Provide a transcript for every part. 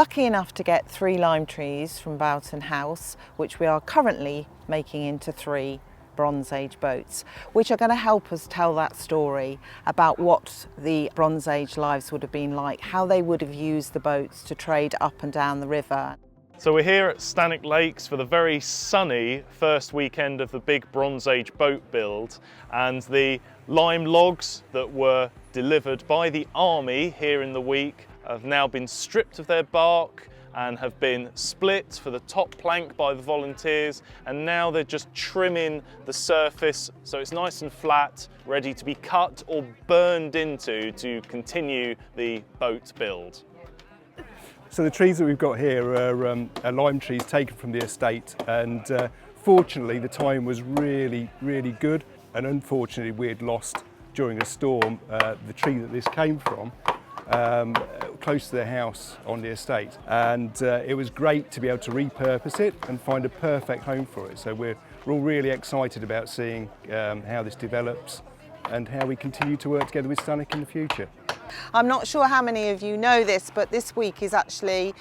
lucky enough to get 3 lime trees from Boughton House, which we are currently making into 3 Bronze Age boats, which are going to help us tell that story about what the Bronze Age lives would have been like, how they would have used the boats to trade up and down the river. So we're here at Stanwick Lakes for the very sunny first weekend of the big Bronze Age boat build, and the lime logs that were delivered by the army here in the week have now been stripped of their bark and have been split for the top plank by the volunteers, and now they're just trimming the surface so it's nice and flat, ready to be cut or burned into to continue the boat build. So the trees that we've got here are lime trees taken from the estate, and fortunately the time was really good, and unfortunately we had lost during a storm the tree that this came from close to the house on the estate, and it was great to be able to repurpose it and find a perfect home for it. So we're all really excited about seeing how this develops and how we continue to work together with Stanwick in the future. I'm not sure how many of you know this, but this week is actually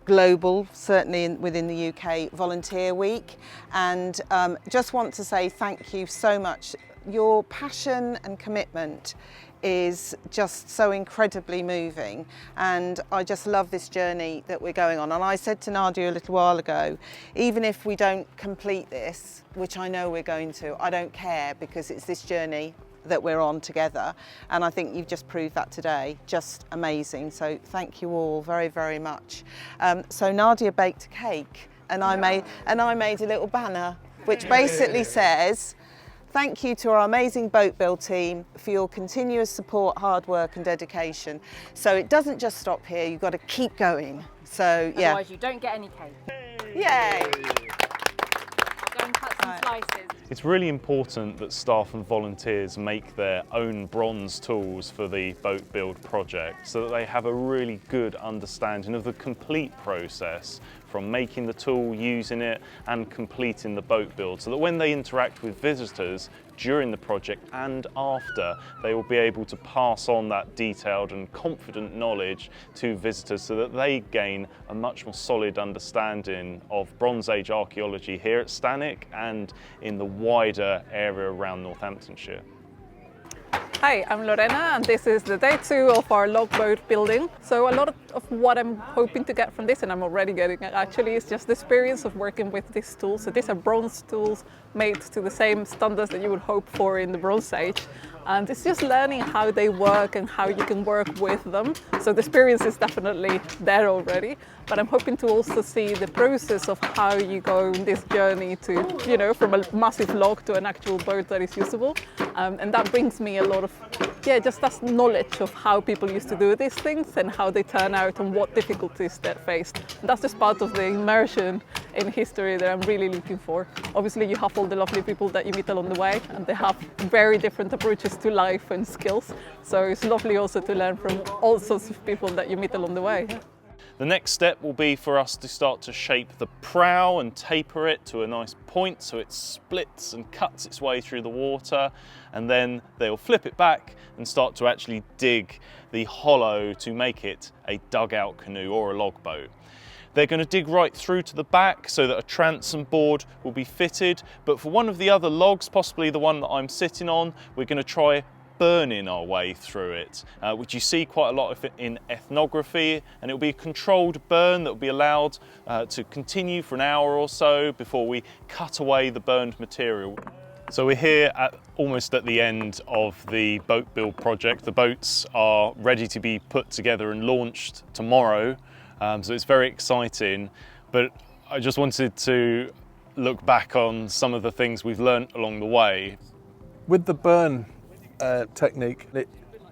global, certainly within the UK, Volunteer Week, and just want to say thank you so much. Your passion and commitment is just so incredibly moving, and I just love this journey that we're going on. And I said to Nadia a little while ago, even if we don't complete this, which I know we're going to, I don't care, because it's this journey that we're on together, and I think you've just proved that today. Just amazing. So thank you all very much. So Nadia baked a cake, and I made a little banner which basically says, "Thank you to our amazing boat build team for your continuous support, hard work and dedication." So it doesn't just stop here, you've got to keep going. So yeah. Otherwise you don't get any cake. Yay! I'll go and cut some slices. It's really important that staff and volunteers make their own bronze tools for the boat build project, so that they have a really good understanding of the complete process, from making the tool, using it and completing the boat build, so that when they interact with visitors during the project and after, they will be able to pass on that detailed and confident knowledge to visitors, so that they gain a much more solid understanding of Bronze Age archaeology here at Stanwick and in the wider area around Northamptonshire. Hi, I'm Lorena, and this is the day 2 of our logboat building. So a lot of what I'm hoping to get from this, and I'm already getting it actually, is just the experience of working with these tools. So these are bronze tools made to the same standards that you would hope for in the Bronze Age. And it's just learning how they work and how you can work with them. So the experience is definitely there already, but I'm hoping to also see the process of how you go in this journey to, you know, from a massive log to an actual boat that is usable. And that brings me a lot of, just that knowledge of how people used to do these things and how they turn out and what difficulties they're faced. And that's just part of the immersion in history that I'm really looking for. Obviously you have all the lovely people that you meet along the way, and they have very different approaches to life and skills. So it's lovely also to learn from all sorts of people that you meet along the way. The next step will be for us to start to shape the prow and taper it to a nice point so it splits and cuts its way through the water, and then they'll flip it back and start to actually dig the hollow to make it a dugout canoe or a logboat. They're going to dig right through to the back so that a transom board will be fitted, but for one of the other logs, possibly the one that I'm sitting on, we're going to try burning our way through it, which you see quite a lot of it in ethnography, and it will be a controlled burn that will be allowed to continue for an hour or so before we cut away the burned material. So we're here almost at the end of the boat build project. The boats are ready to be put together and launched tomorrow, so it's very exciting, but I just wanted to look back on some of the things we've learnt along the way. With the burn technique, it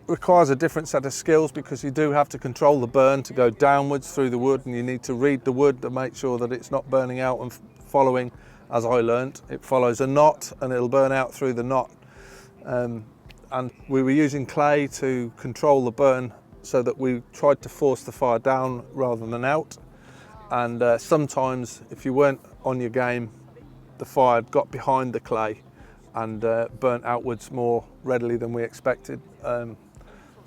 requires a different set of skills, because you do have to control the burn to go downwards through the wood, and you need to read the wood to make sure that it's not burning out and following, as I learnt, it follows a knot and it'll burn out through the knot. And we were using clay to control the burn, so that we tried to force the fire down rather than out. And sometimes if you weren't on your game, the fire got behind the clay and burnt outwards more readily than we expected.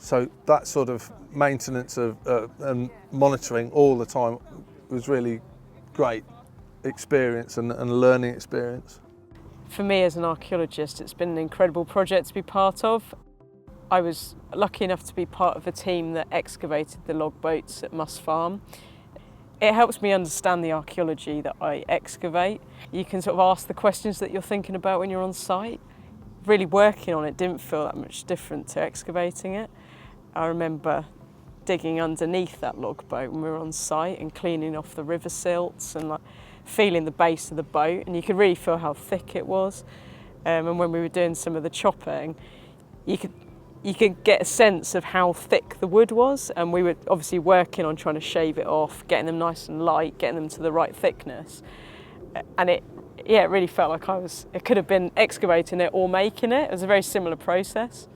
So that sort of maintenance of and monitoring all the time was really great experience and a learning experience. For me as an archaeologist, it's been an incredible project to be part of. I was lucky enough to be part of a team that excavated the logboats at Muss Farm. It helps me understand the archaeology that I excavate. You can sort of ask the questions that you're thinking about when you're on site. Really working on it didn't feel that much different to excavating it. I remember digging underneath that logboat when we were on site and cleaning off the river silts and like feeling the base of the boat, and you could really feel how thick it was. And when we were doing some of the chopping, you could get a sense of how thick the wood was, and we were obviously working on trying to shave it off, getting them nice and light, getting them to the right thickness. And it really felt like it could have been excavating it or making it. It was a very similar process.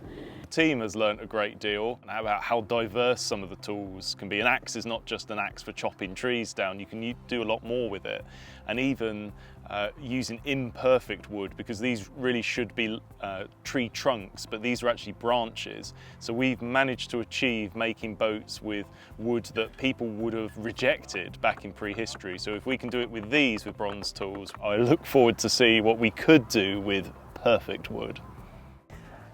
The team has learnt a great deal about how diverse some of the tools can be. An axe is not just an axe for chopping trees down, you can do a lot more with it. And even using imperfect wood, because these really should be tree trunks, but these are actually branches. So we've managed to achieve making boats with wood that people would have rejected back in prehistory. So if we can do it with these, with bronze tools, I look forward to see what we could do with perfect wood.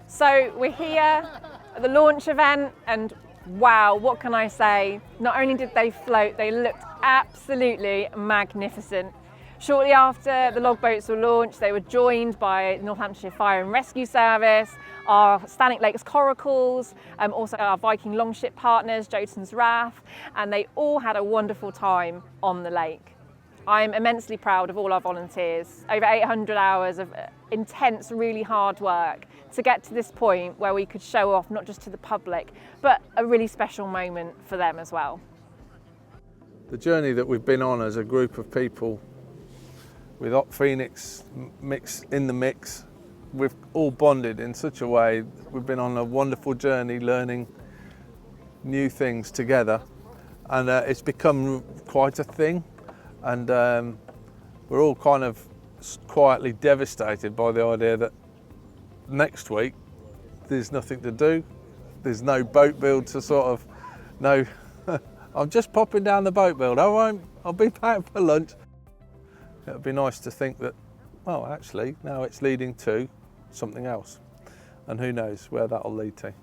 So we're here at the launch event, and wow, what can I say? Not only did they float, they looked absolutely magnificent. Shortly after the logboats were launched, they were joined by Northamptonshire Fire and Rescue Service, our Stanwick Lakes coracles, also our Viking longship partners, Jotun's Wrath, and they all had a wonderful time on the lake. I'm immensely proud of all our volunteers. Over 800 hours of intense, really hard work to get to this point where we could show off not just to the public, but a really special moment for them as well. The journey that we've been on as a group of people with Op Phoenix in the mix, we've all bonded in such a way. We've been on a wonderful journey learning new things together, and it's become quite a thing. And we're all kind of quietly devastated by the idea that next week there's nothing to do. There's no boat build to sort of, no, I'm just popping down the boat build. I'll be back for lunch. It would be nice to think that, well, actually, now it's leading to something else. And who knows where that'll lead to.